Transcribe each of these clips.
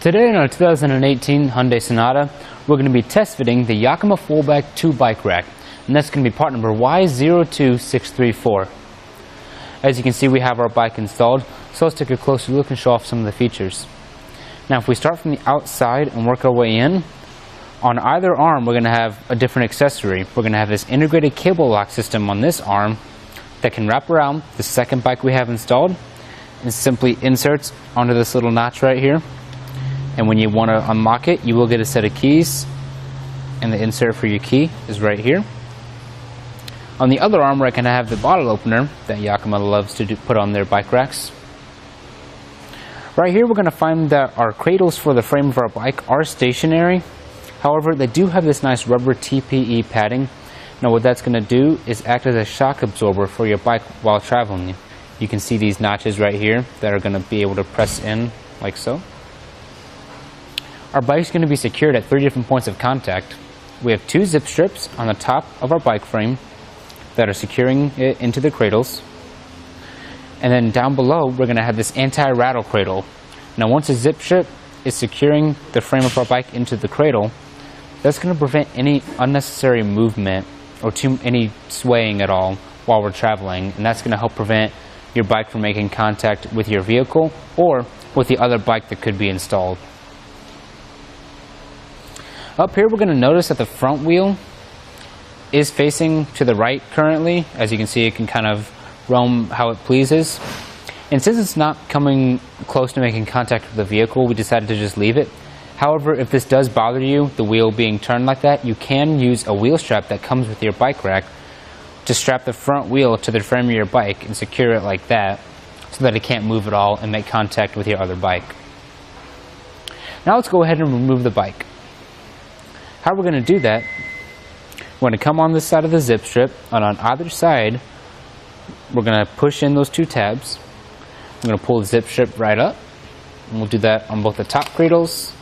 Today in our 2018 Hyundai Sonata, we're going to be test fitting the Yakima Fullback 2 bike rack, and that's going to be part number Y02634. As you can see, we have our bike installed, so let's take a closer look and show off some of the features. Now if we start from the outside and work our way in, on either arm we're going to have a different accessory. We're going to have this integrated cable lock system on this arm that can wrap around the second bike we have installed and simply inserts onto this little notch right here. And when you want to unlock it, you will get a set of keys, and the insert for your key is right here. On the other arm, we're going to have the bottle opener that Yakima loves to put on their bike racks. Right here, we're going to find that our cradles for the frame of our bike are stationary. However, they do have this nice rubber TPE padding. Now what that's going to do is act as a shock absorber for your bike while traveling. You can see these notches right here that are going to be able to press in like so. Our bike is going to be secured at 3 different points of contact. We have 2 zip strips on the top of our bike frame that are securing it into the cradles. And then down below, we're going to have this anti-rattle cradle. Now once a zip strip is securing the frame of our bike into the cradle, that's going to prevent any unnecessary movement or any swaying at all while we're traveling. And that's going to help prevent your bike from making contact with your vehicle or with the other bike that could be installed. Up here, we're going to notice that the front wheel is facing to the right currently. As you can see, it can kind of roam how it pleases. And since it's not coming close to making contact with the vehicle, we decided to just leave it. However, if this does bother you, the wheel being turned like that, you can use a wheel strap that comes with your bike rack to strap the front wheel to the frame of your bike and secure it like that so that it can't move at all and make contact with your other bike. Now let's go ahead and remove the bike. How we're going to do that, we're going to come on this side of the zip strip, and on either side, we're going to push in those 2 tabs. I'm going to pull the zip strip right up, and we'll do that on both the top cradles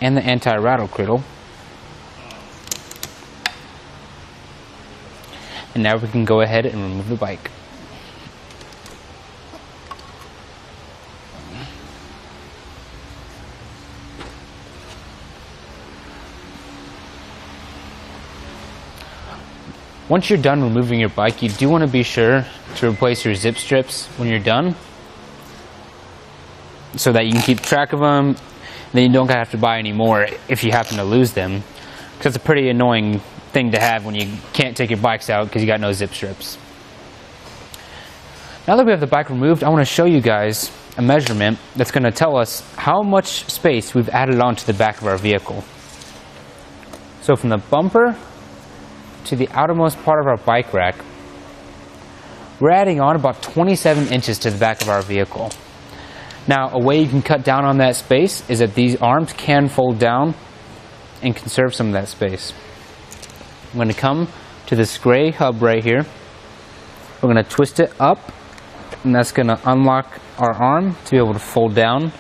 and the anti-rattle cradle. And now we can go ahead and remove the bike. Once you're done removing your bike, you do want to be sure to replace your zip strips when you're done so that you can keep track of them. Then you don't have to buy any more if you happen to lose them, because it's a pretty annoying thing to have when you can't take your bikes out because you got no zip strips. Now that we have the bike removed, I want to show you guys a measurement that's going to tell us how much space we've added onto the back of our vehicle. So from the bumper to the outermost part of our bike rack, we're adding on about 27 inches to the back of our vehicle. Now, a way you can cut down on that space is that these arms can fold down and conserve some of that space. I'm going to come to this gray hub right here. We're going to twist it up, and that's going to unlock our arm to be able to fold down.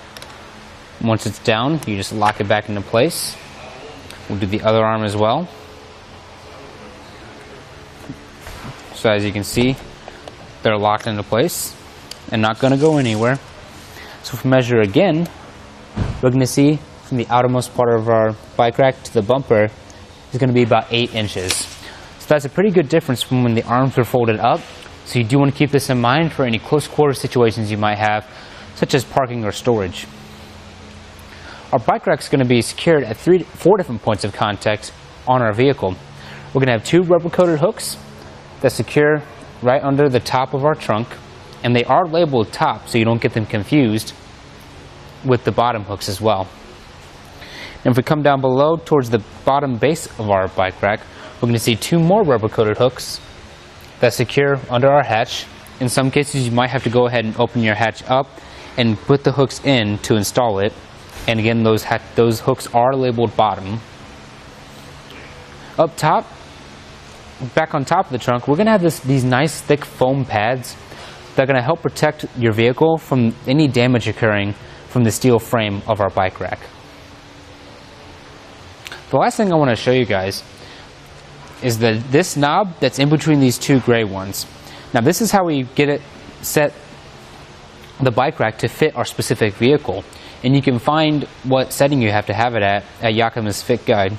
Once it's down, you just lock it back into place. We'll do the other arm as well. So as you can see, they're locked into place and not going to go anywhere. So if we measure again, we're going to see from the outermost part of our bike rack to the bumper is going to be about 8 inches. So that's a pretty good difference from when the arms are folded up. So you do want to keep this in mind for any close quarter situations you might have, such as parking or storage. Our bike rack is going to be secured at 4 different points of contact on our vehicle. We're going to have 2 rubber-coated hooks that secure right under the top of our trunk, and they are labeled top so you don't get them confused with the bottom hooks as well. And if we come down below towards the bottom base of our bike rack, we're going to see 2 more rubber-coated hooks that secure under our hatch. In some cases you might have to go ahead and open your hatch up and put the hooks in to install it, and again those hooks are labeled bottom. Up top, back on top of the trunk, we're going to have these nice thick foam pads that are going to help protect your vehicle from any damage occurring from the steel frame of our bike rack. The last thing I want to show you guys is this knob that's in between these 2 gray ones. Now this is how we get it set the bike rack to fit our specific vehicle. And you can find what setting you have to have it at Yakima's Fit Guide.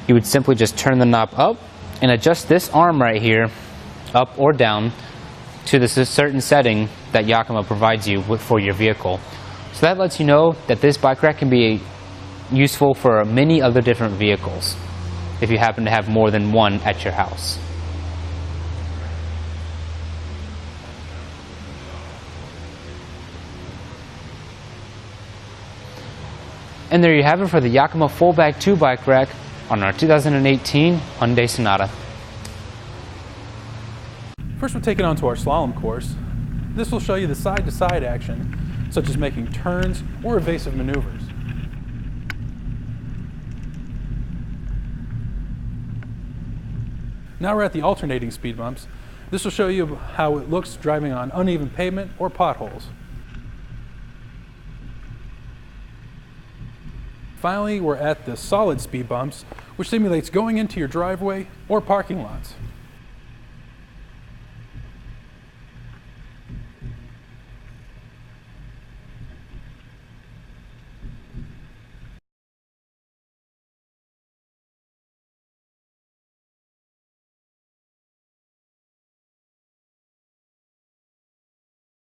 You would simply just turn the knob up and adjust this arm right here, up or down, to this certain setting that Yakima provides you for your vehicle. So that lets you know that this bike rack can be useful for many other different vehicles if you happen to have more than one at your house. And there you have it for the Yakima Fullback 2 bike rack on our 2018 Hyundai Sonata. First, we'll take it onto our slalom course. This will show you the side-to-side action, such as making turns or evasive maneuvers. Now we're at the alternating speed bumps. This will show you how it looks driving on uneven pavement or potholes. Finally, we're at the solid speed bumps, which simulates going into your driveway or parking lots.